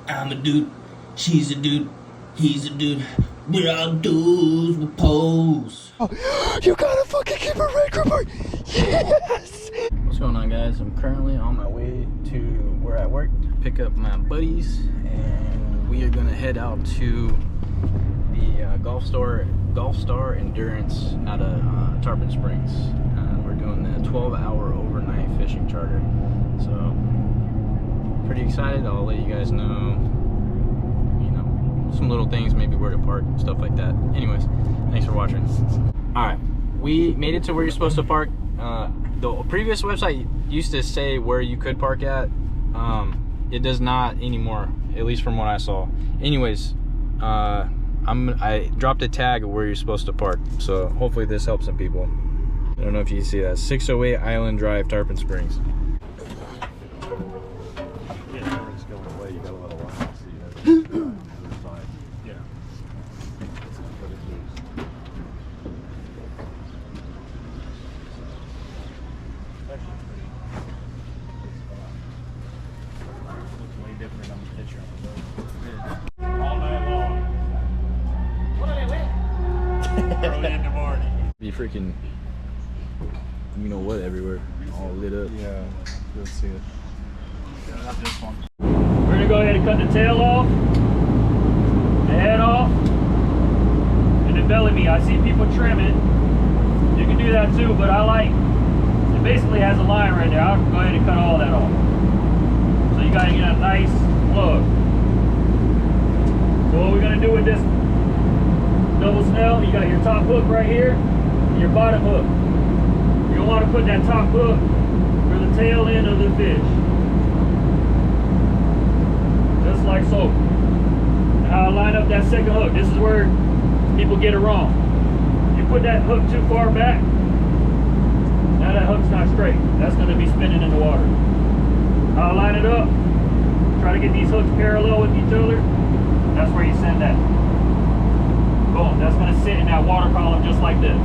I'm a dude, she's a dude, he's a dude. We're all dudes with pose. Oh, you gotta fucking keep a red grouper. Yes. What's going on, guys? I'm currently on my way to where I work to pick up my buddies, and we are gonna head out to the Gulfstar Endurance out of Tarpon Springs. We're doing the 12-hour overnight fishing charter, so pretty excited. I'll let you guys know, some little things, maybe where to park, stuff like that. Anyways, thanks for watching. All right, we made it to where you're supposed to park. The previous website used to say where you could park at. It does not anymore, at least from what I saw. Anyways, I dropped a tag of where you're supposed to park, so hopefully this helps some people. I don't know if you can see that. 608 Island Drive, Tarpon Springs. Early in the morning. Be freaking, what, everywhere, all lit up. Yeah, you'll see it. We're gonna go ahead and cut the tail off, the head off, and the belly meat. I see people trim it. You can do that too, but I like, it basically has a line right there. I'll go ahead and cut all that off. So you gotta get a nice plug. So what we're gonna do with this double snell, you got your top hook right here and your bottom hook. You'll want to put that top hook for the tail end of the fish. Just like so. Now I'll line up that second hook. This is where people get it wrong. You put that hook too far back, now that hook's not straight. That's going to be spinning in the water. I'll line it up. Try to get these hooks parallel with each other. That's where you send that. Boom, that's going to sit in that water column just like this.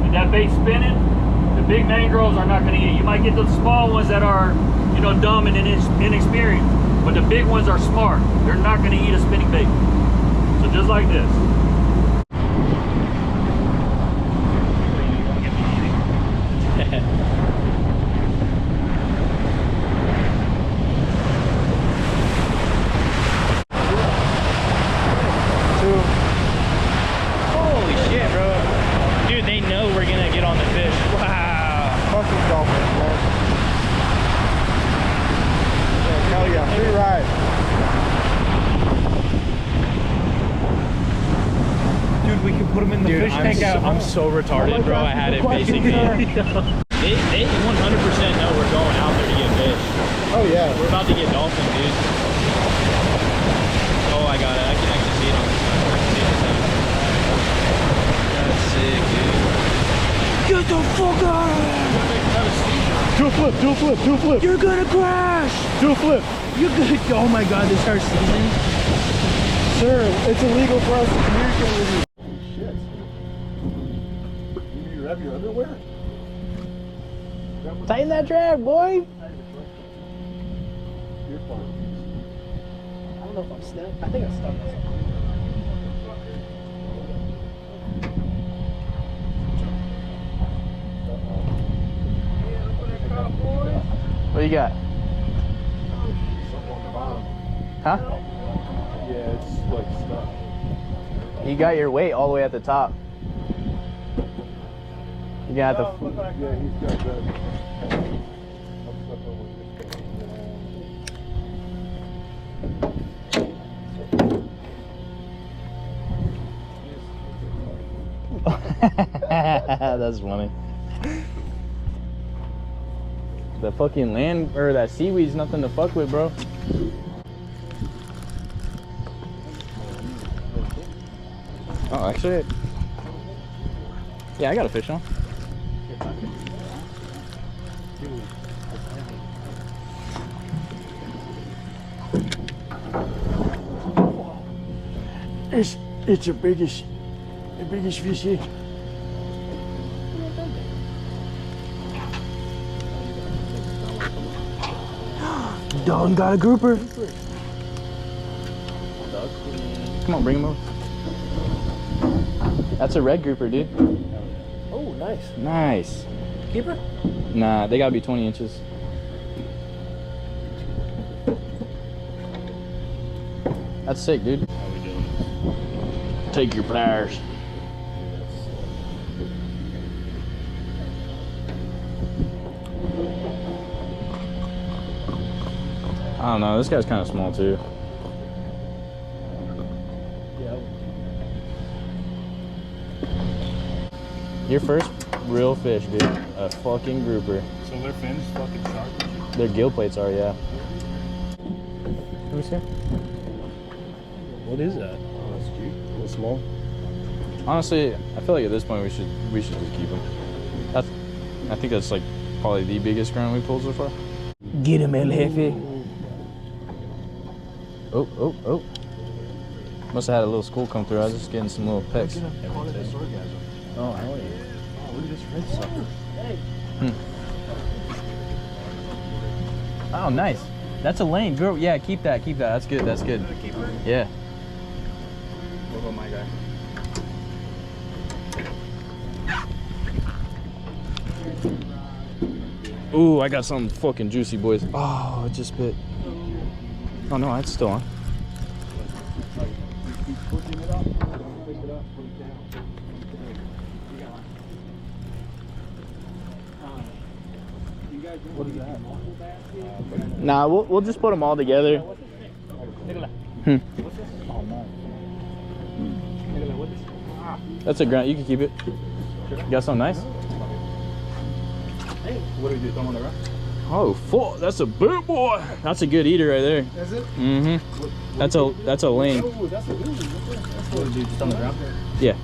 With that bait spinning, the big mangroves are not going to eat. You might get the small ones that are, dumb and inexperienced, but the big ones are smart. They're not going to eat a spinning bait. So just like this. Holy shit, bro. Dude, they know we're gonna get on the fish. Wow. Fucking dolphins, man. Hell yeah, free ride. Dude, we can put them in the fish tank out. I'm so retarded, bro. I had it facing me. They 100% know we're going out there to get fish. Oh yeah. We're about to get dolphin, dude. Oh, I got it. I can actually see it on this side. I can see it on this side. That's sick, dude. Get the fuck out of here! Do a flip, do a flip, do a flip. You're gonna crash! Do a flip. You're gonna, oh my god, this is our season? Sir, it's illegal for us to communicate with you. Shit. You have your underwear? Tighten that drag, boy! You're fine. I don't know if I'm stuck. I think I'm stuck. What you got? Something on the bottom. Huh? Yeah, it's like stuck. You got your weight all the way at the top. You got the. Yeah, he's got that. That's funny. The fucking land or that seaweed's nothing to fuck with, bro. Oh, actually, yeah, I got a fish on. It's the biggest fish here. Dog got a grouper. Come on, bring him over. That's a red grouper, dude. Oh, nice. Nice. Keeper? Nah, they gotta be 20 inches. That's sick, dude. How we doing? Take your pliers. I don't know, this guy's kind of small too. Your first real fish, dude. A fucking grouper. So their fins fucking sharp. Their gill plates are, yeah. Let me see. What is that? Oh, that's cute. A little small. Honestly, I feel like at this point we should just keep them. I think that's like probably the biggest ground we pulled so far. Get him, El Jefe. Oh. Must have had a little school come through. I was just getting some little pecks. Oh, hell yeah. Oh, look at this red sucker. Oh, nice. That's a lane, girl. Yeah, keep that. That's good. Yeah. What about my guy? Ooh, I got something fucking juicy, boys. Oh, it just bit. Oh no, it's still on. What is that? Nah, we'll just put them all together. Oh, no. That's a grunt. You can keep it. You got something nice? What do we do? Throw them on the rock? Oh, fuck. That's a big boy. That's a good eater right there. Is it? Mm-hmm. That's a lane. Oh, that's a good one. What do we do? Just on the ground? Yeah.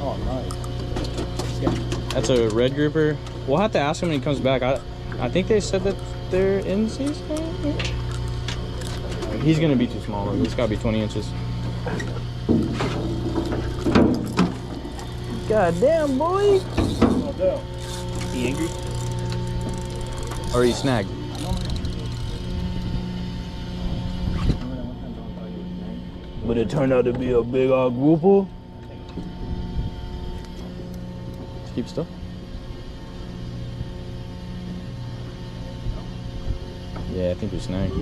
Oh, nice. That's a red grouper. We'll have to ask him when he comes back. I think they said that they're in season. He's gonna be too small though. He's gotta be 20 inches. God damn, boy. He angry? Or he snagged. But it turned out to be a big old grouper. Keep still. Yeah, I think we snagged.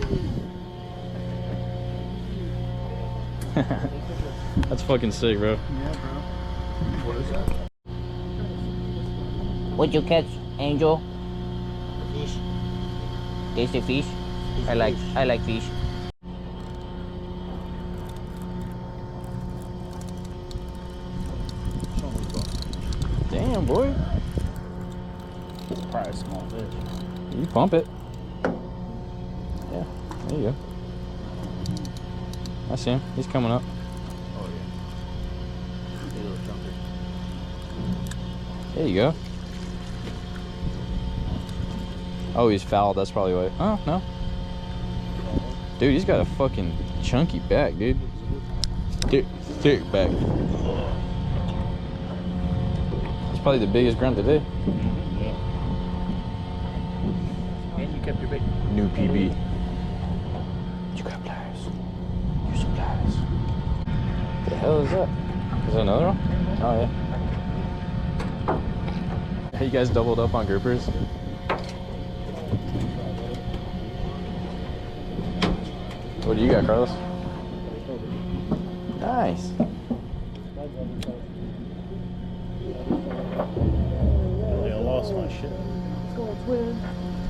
That's fucking sick, bro. Yeah, bro. What is that? What'd you catch, Angel? Fish. Tasty fish? I like fish. Damn, boy. It's probably a small fish. You pump it. Yeah, there you go. I see him. He's coming up. Oh, yeah. A little chunker. There you go. Oh, he's fouled. That's probably why. Oh, no. Dude, he's got a fucking chunky back, dude. Thick back. It's probably the biggest grunt today. Yeah. And you kept your bait. New PB. You got pliers. Use some pliers. What the hell is that? Is that another one? Oh, yeah. You guys doubled up on groupers? What do you got, Carlos? Nice. I lost my shit.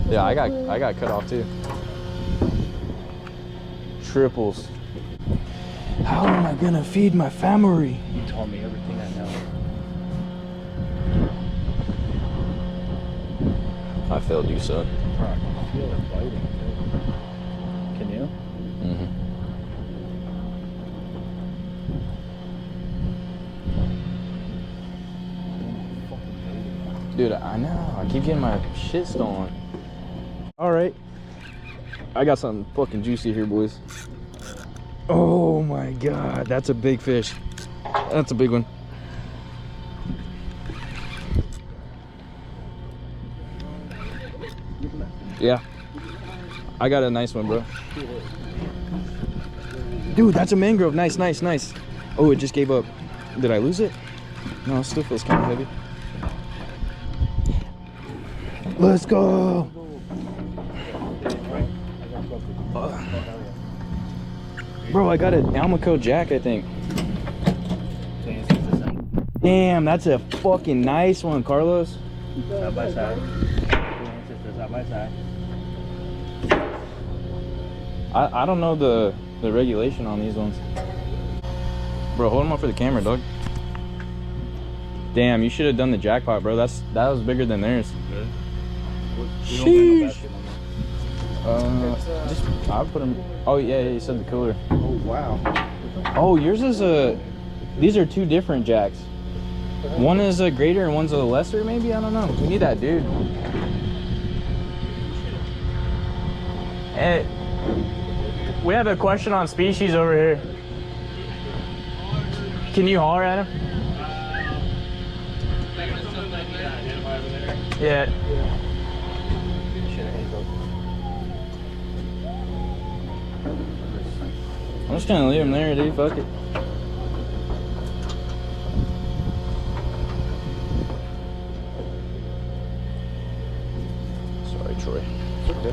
Yeah, I got cut off too. Triples. How am I gonna feed my family? You taught me everything I know. I failed you, son. I feel it biting. Can you? Mm-hmm. Dude, I know. I keep getting my shit stolen. All right. I got something fucking juicy here, boys. Oh my God. That's a big fish. That's a big one. Yeah. I got a nice one, bro. Dude, that's a mangrove. Nice, nice, nice. Oh, it just gave up. Did I lose it? No, it still feels kind of heavy. Let's go. Bro, I got an Almaco jack, I think. Damn, that's a fucking nice one, Carlos. Side by side. Side by side. I don't know the regulation on these ones. Bro, hold them up for the camera, dog. Damn, you should have done the jackpot, bro. That was bigger than theirs. Sheesh. I'll put them. Oh yeah, you said the cooler. Oh wow. Oh, yours is a. These are two different jacks. One is a greater and one's a lesser, maybe. I don't know. We need that, dude. Hey, we have a question on species over here. Can you holler at him? Yeah. I'm just gonna leave him there, dude. Fuck it. Sorry, Troy. It's okay.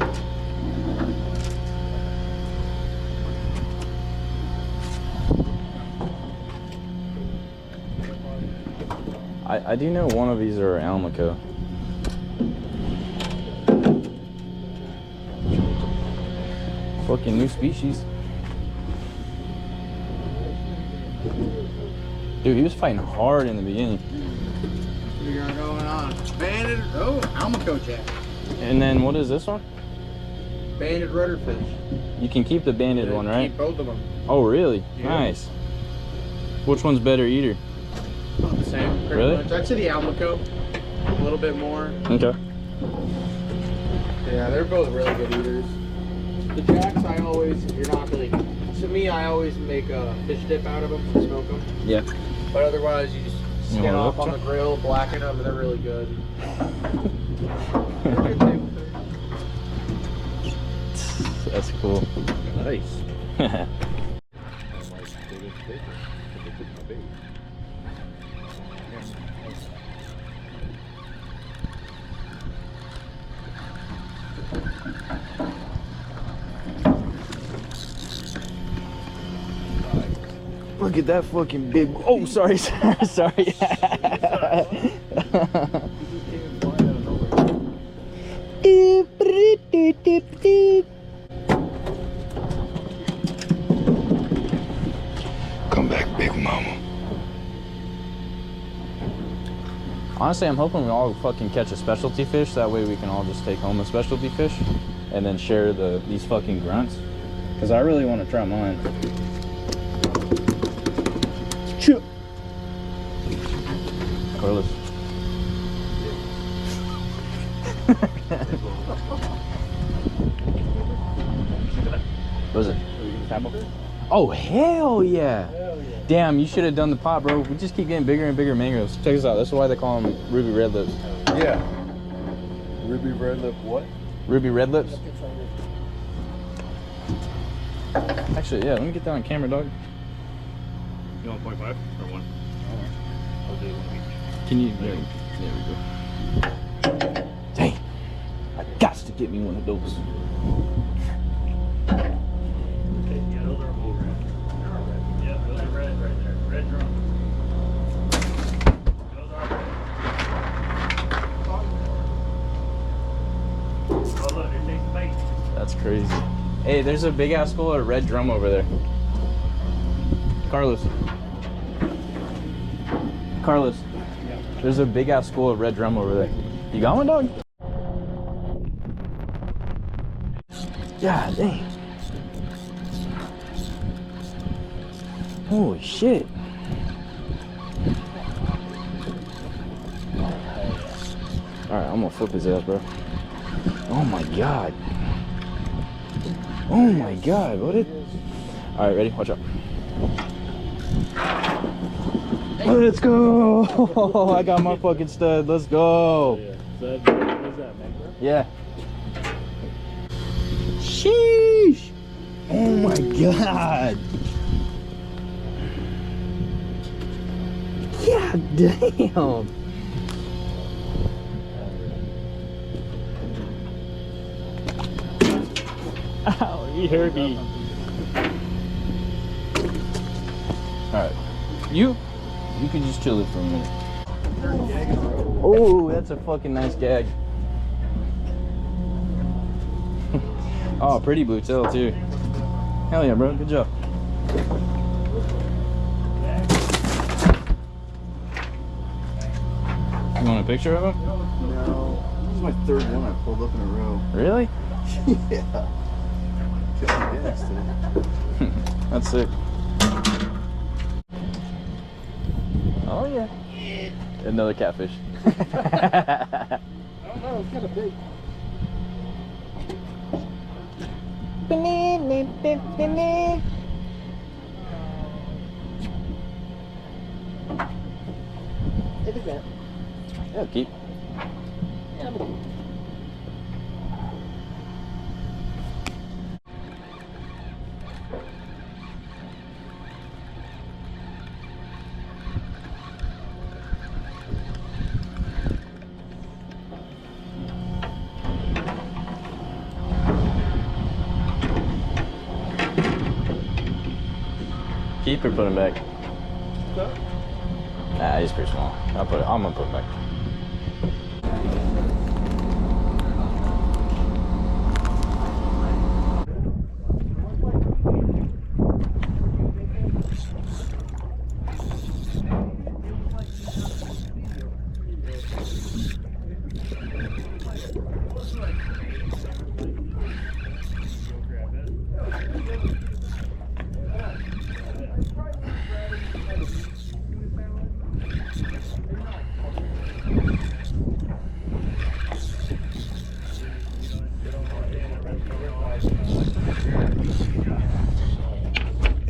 I do know one of these are Almaco. Fucking new species. Dude, he was fighting hard in the beginning. We got going on. Banded, oh, Almaco jack. And then what is this one? Banded rudderfish. You can keep the banded one, right? Keep both of them. Oh, really? Yeah. Nice. Which one's better eater? About the same. Pretty Really? much. I'd say the Almaco. A little bit more. Okay. Yeah, they're both really good eaters. The jacks, I always, you're not really, to me, I always make a fish dip out of them and smoke them. Yeah. But otherwise, you just You skin wanna off look, on the Chuck? grill, blacken them, and they're really good. They're good table fish. That's cool. Nice. Look at that fucking big. Oh, sorry, sorry. Come back, big mama. Honestly, I'm hoping we all fucking catch a specialty fish. That way we can all just take home a specialty fish and then share these fucking grunts. Because I really want to try mine. Carlos. What is it? Oh, hell yeah. Damn, you should have done the pot, bro. We just keep getting bigger and bigger mangroves. Check this out. That's why they call them ruby red lips. Yeah. Ruby red lip what? Ruby red lips. Actually, yeah, let me get that on camera, dog. You want 0.5 or 1? I'll do 1 each. Can you? There we go. Dang. I got to get me one of those. Okay, yeah, those are bull red. Yeah, those are red right there. Red drum. Those are red. Oh, look, they're taking bait. That's crazy. Hey, there's a big ass school of red drum over there. Carlos. Carlos. There's a big ass school of red drum over there. You got one, dog? God dang. Holy shit. Alright, I'm gonna flip his ass, bro. Oh my god. Oh my god, what did... Alright, ready? Watch out. Let's go! I got my fucking stud. Let's go! So what is that, mangrove? Yeah. Sheesh! my god. God damn. Ow, he hurt me. Alright. You can just chill it for a minute. Oh, that's a fucking nice gag. Oh, pretty blue tail too. Hell yeah, bro. Good job. You want a picture of him? No. This is my third one I pulled up in a row. Really? Yeah. Killed my gas today. That's sick. Oh yeah. Another catfish. I don't know, it's kind of big. It is that. Yeah, keep. Keep or put him back? Nah, he's pretty small. I'm gonna put him back.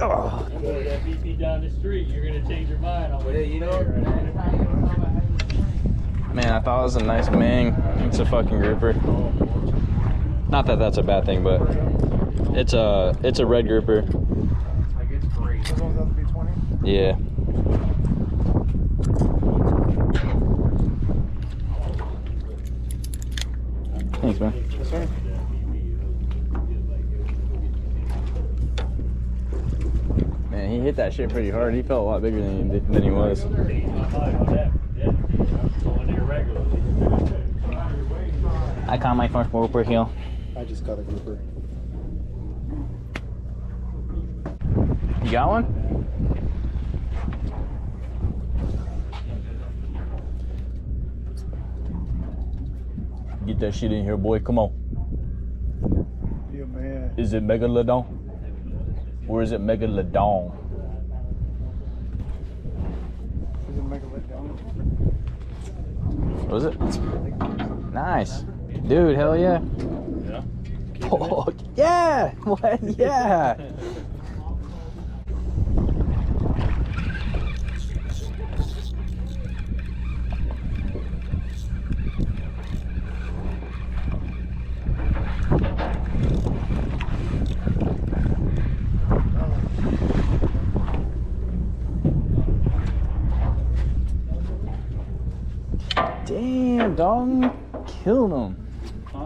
Oh. That BP down the street, you're gonna change your mind on what you know. Man, I thought it was a nice Ming. It's a fucking grouper. Not that that's a bad thing, but it's a red grouper. Like it's great. Those ones have to be 20? Yeah. Thanks, man. Yes, sir. Man, he hit that shit pretty hard. He felt a lot bigger than he was. I caught my first grouper here. I just got a grouper. You got one? Get that shit in here, boy. Come on. Yeah, man. Is it Megalodon? Or is it Megalodon? Is it Megalodon? Was it? Nice. Dude, hell yeah. Yeah. Oh, yeah. What? Yeah. Damn, dog. Killed him.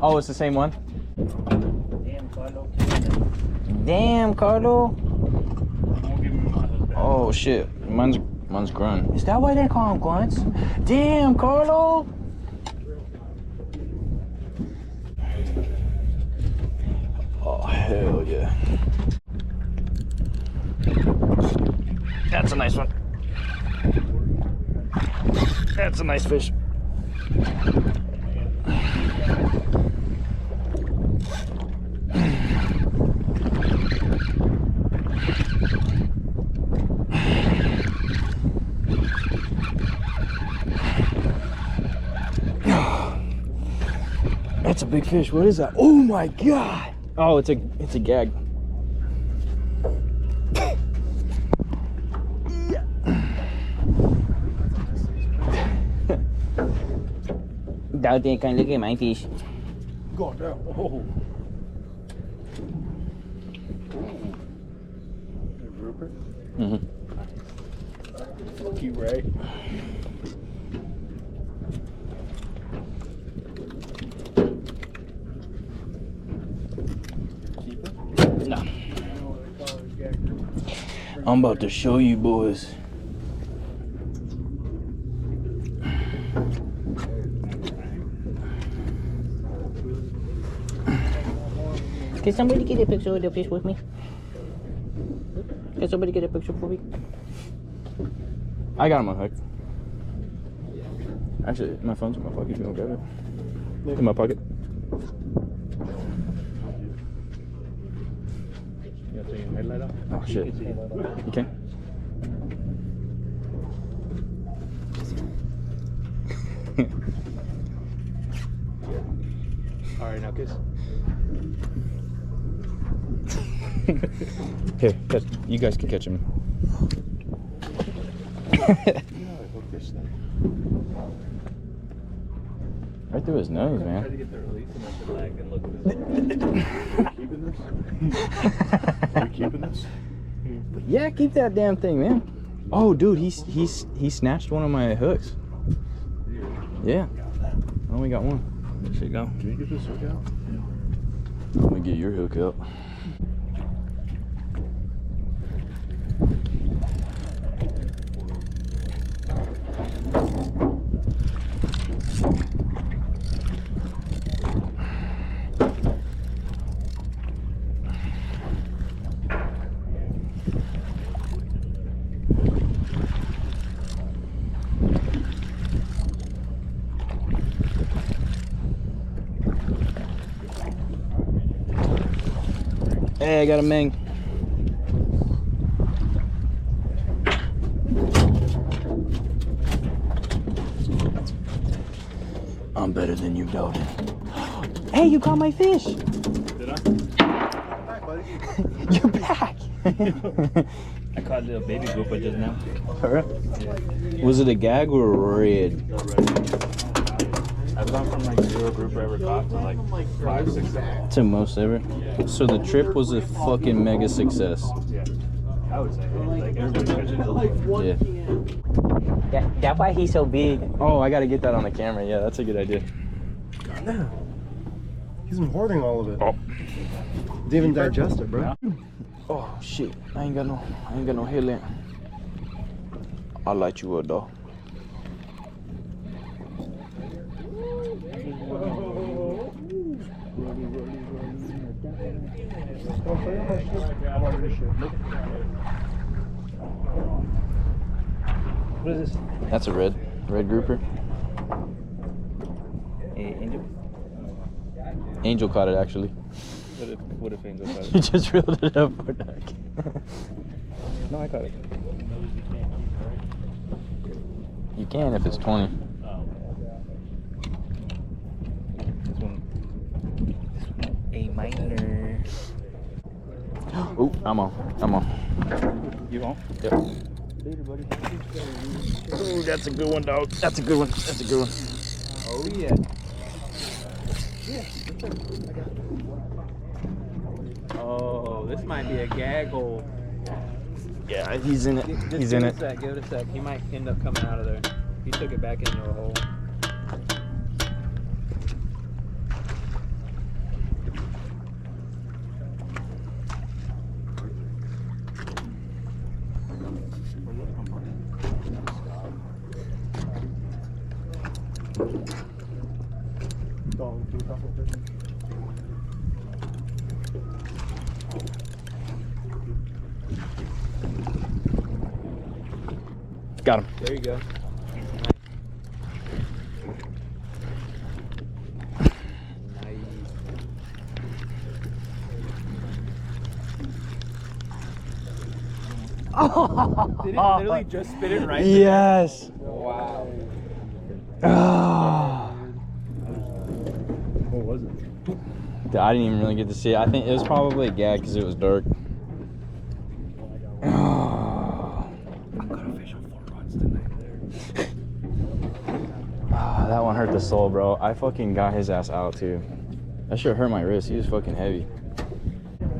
Oh, it's the same one? Damn, Carlo. Oh, shit. Mine's grunt. Is that why they call him grunts? Damn, Carlo. Oh, hell yeah. That's a nice one. That's a nice fish. That's a big fish. What is that? Oh my god! Oh, it's a gag. Đào tiền càng look at my fish. Going down. Oh. Fuck you, Ray. No. I'm about to show you boys. Can somebody get a picture of the fish with me? Can somebody get a picture for me? I got him unhooked. Actually, my phone's in my pocket if you want to grab it. In my pocket. You gotta turn your headlight off? Oh shit. You can? Alright, now kiss. Here, catch. You guys can catch him. Right through his nose, man. Try to get the release and then the lag and look at this. Keeping this? Are you keeping this? Yeah, keep that damn thing, man. Oh, dude, he snatched one of my hooks. Yeah. I only got one. There you go. Can you get this hook out? Let me get your hook out. Hey, I got a Ming. I'm better than you, Dalton. Hey, you caught my fish. Did I? You're back. I caught a little baby grouper just now. Was it a gag or a red? I've gone from like 0 grouper ever caught to like 5, 6, 7. To most ever. So the trip was a fucking mega success. Yeah. I would say like everybody catches it. Yeah. That's why he's so big. Oh, I gotta get that on the camera. Yeah, that's a good idea. No. He's been hoarding all of it. Oh. Didn't even digest it, bro. Oh shit! I ain't got no headlamp. I'll light you up though. What is this? That's a red grouper. Angel? Angel caught it actually. What if Angel caught You just reeled it up for Doug. No, I caught it. You can if it's 20. This one. A minor. Ooh, I'm on. You on? Yep. Ooh, that's a good one, dog. That's a good one. That's a good one. Oh yeah. Oh, this might be a gaggle. Yeah, he's in it. He's in it. Give it a sec. He might end up coming out of there. He took it back into a hole. Got him. There you go. Did it literally just spit it right there? Yes. Wow. Ah. What was it? I didn't even really get to see it. I think it was probably a gag because it was dark. Ah. I caught a fish on 4 rods tonight there. Ah, that one hurt the soul, bro. I fucking got his ass out too. That shit hurt my wrist. He was fucking heavy.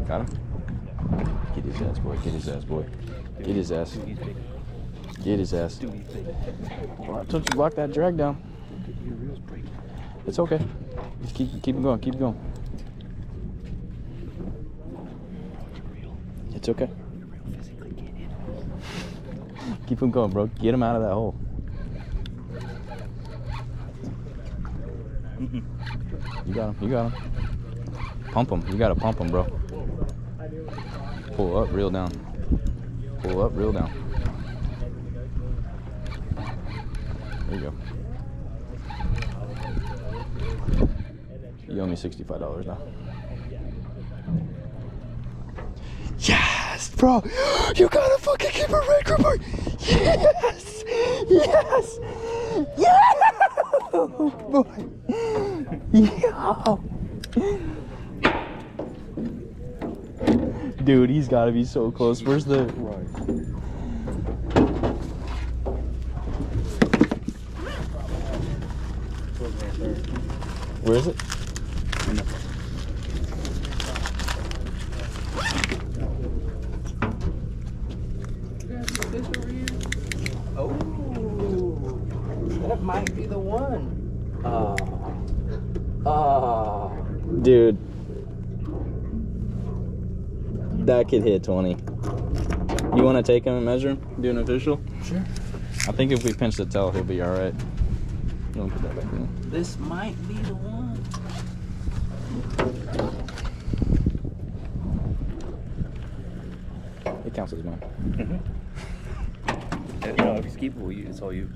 Got him? Get his ass, boy. Get his ass, boy. Get his ass. Get his ass. Well, I told you to lock that drag down. It's okay. Just keep him going. Keep it going. It's okay. Keep him going, bro. Get him out of that hole. You got him. You got him. Pump him. You gotta pump him, bro. Pull up, reel down. Pull up, reel down. There you go. You owe me $65 now. Yes, bro. You gotta fucking keep a red grouper. Yes. Yes. Yeah. Boy. Yo. Dude, he's gotta be so close. Where's the... Where is it? Oh, that might be the one. Dude. That could hit 20. You want to take him and measure him? Do an official? Sure. I think if we pinch the tail, he'll be alright. Don't put that back in. This might be the one. It counts as mine. You know, if he's keepable, it's all you.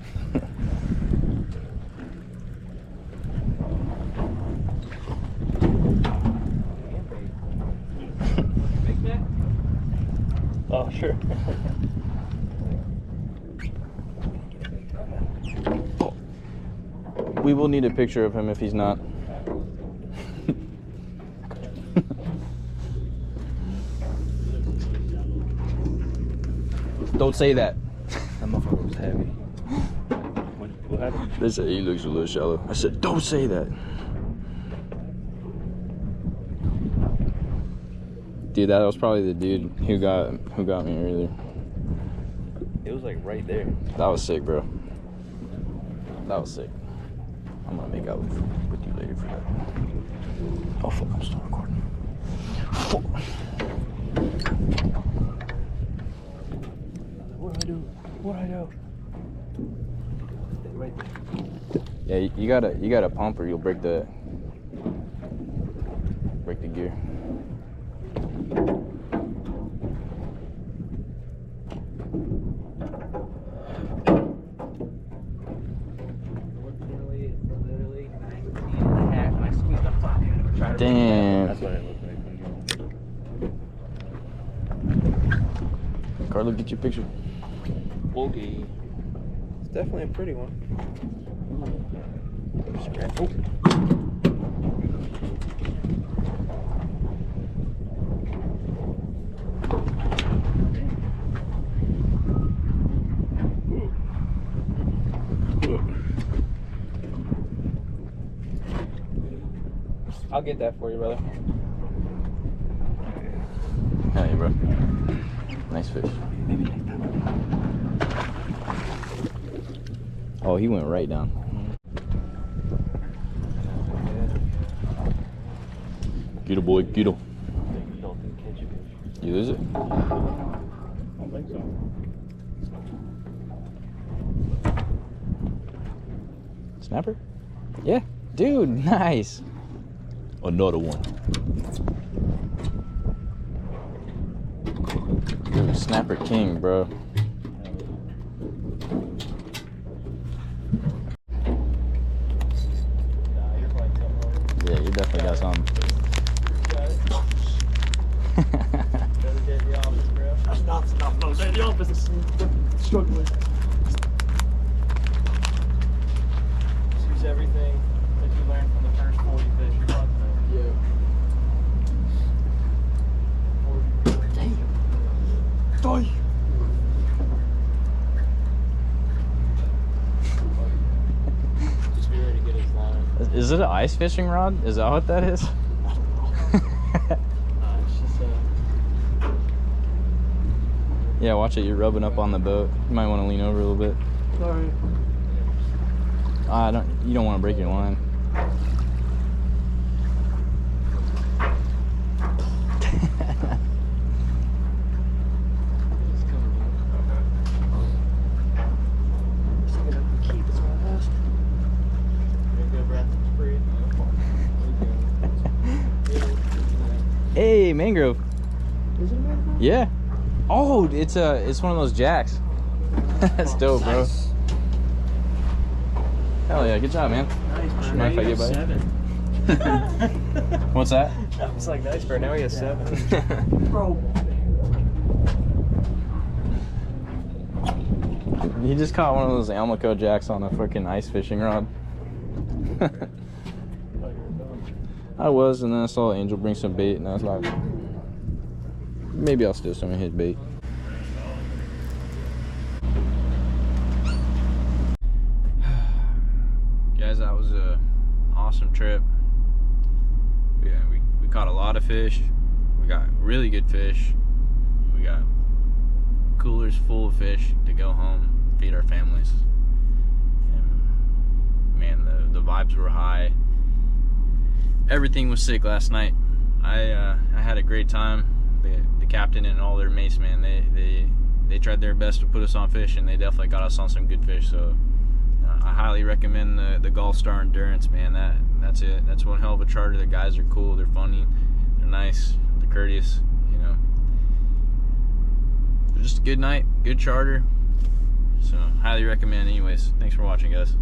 Oh, sure. We will need a picture of him if he's not. Don't say that. That motherfucker was heavy. What happened? They said he looks a little shallow. I said, don't say that. Dude, that was probably the dude who got me earlier. It was like right there. That was sick, bro. That was sick. I'm gonna make out with you later for that. Oh fuck, I'm still recording. Fuck. What do I do? What do I do? Right there. Yeah, you gotta pump or you'll break the gear. Damn. That's what it looked like. Carlo, get your picture. Okay. It's definitely a pretty one. I'll get that for you, brother. Hell yeah, bro. Nice fish. Oh, he went right down. Get him, boy. Get him. You lose it? I don't think so. Snapper? Yeah. Dude, nice. Another one. Dude, Snapper King, bro. Yeah, you definitely got something. That's not enough. No, the office is struggling. Use everything that you learned from the first 40 fish you caught today. Just be ready to get his line. Is it an ice fishing rod? Is that what that is? It's just Yeah, watch it. You're rubbing up on the boat. You might want to lean over a little bit. Sorry. You don't want to break your line. Hey, mangrove. Is it a mangrove? Yeah. Oh, it's one of those jacks. That's dope, bro. Nice. Hell yeah, good job, man. Nice, bro. Mind if I get by? 7. What's that? I was like, nice, bro. Now he has 7. Bro. He just caught one of those Almaco jacks on a freaking ice fishing rod. I was, and then I saw Angel bring some bait, and I was like, maybe I'll steal some of his bait. Guys, that was a awesome trip. Yeah, we caught a lot of fish. We got really good fish. We got coolers full of fish to go home, feed our families. And man, the vibes were high. Everything was sick last night. I had a great time. The captain and all their mates, man, they tried their best to put us on fish, and they definitely got us on some good fish. So I highly recommend the Gulfstar Endurance, man. That's it. That's one hell of a charter. The guys are cool. They're funny. They're nice. They're courteous. You know, just a good night, good charter. So highly recommend. Anyways, thanks for watching, guys.